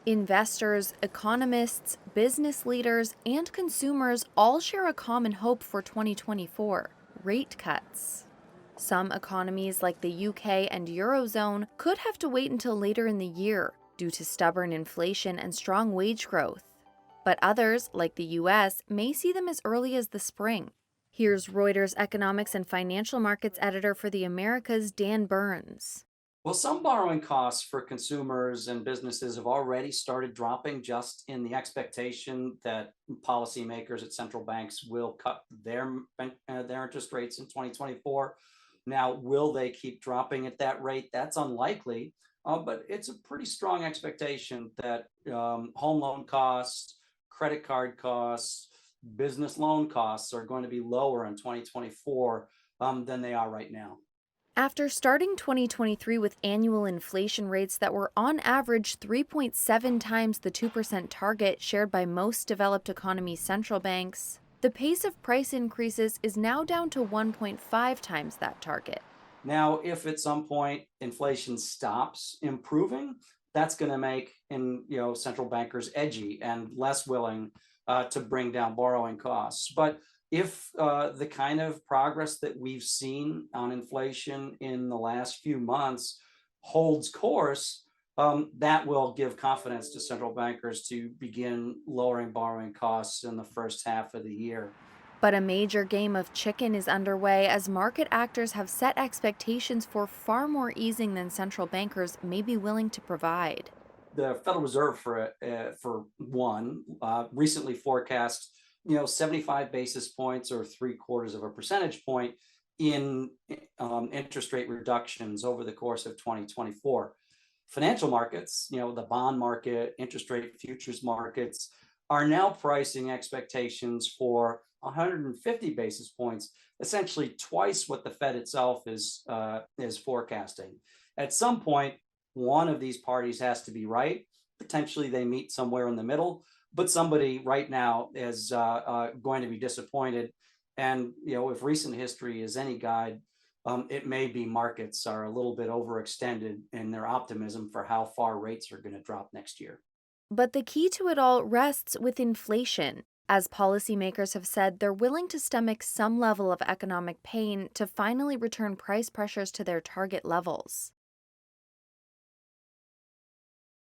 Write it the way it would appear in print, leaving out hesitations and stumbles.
Investors, economists, business leaders, and consumers all share a common hope for 2024: rate cuts. Some economies, like the UK and Eurozone, could have to wait until later in the year due to stubborn inflation and strong wage growth. But others, like the US, may see them as early as the spring. Here's Reuters economics and financial markets editor for the Americas, Dan Burns. Well, some borrowing costs for consumers and businesses have already started dropping just in the expectation that policymakers at central banks will cut their interest rates in 2024. Now, will they keep dropping at that rate? That's unlikely, but it's a pretty strong expectation that home loan costs, credit card costs, business loan costs are going to be lower in 2024 than they are right now. After starting 2023 with annual inflation rates that were on average 3.7 times the 2% target shared by most developed economies' central banks, the pace of price increases is now down to 1.5 times that target. Now, if at some point inflation stops improving, that's going to make central bankers edgy and less willing to bring down borrowing costs. But if the kind of progress that we've seen on inflation in the last few months holds course, that will give confidence to central bankers to begin lowering borrowing costs in the first half of the year. But a major game of chicken is underway as market actors have set expectations for far more easing than central bankers may be willing to provide. The Federal Reserve, for one, recently forecast 75 basis points or three quarters of a percentage point in interest rate reductions over the course of 2024. Financial markets, the bond market, interest rate futures markets, are now pricing expectations for 150 basis points, essentially twice what the Fed itself is forecasting. At some point, one of these parties has to be right. Potentially, they meet somewhere in the middle, but somebody right now is going to be disappointed. And if recent history is any guide, it may be markets are a little bit overextended in their optimism for how far rates are going to drop next year. But the key to it all rests with inflation. As policymakers have said, they're willing to stomach some level of economic pain to finally return price pressures to their target levels.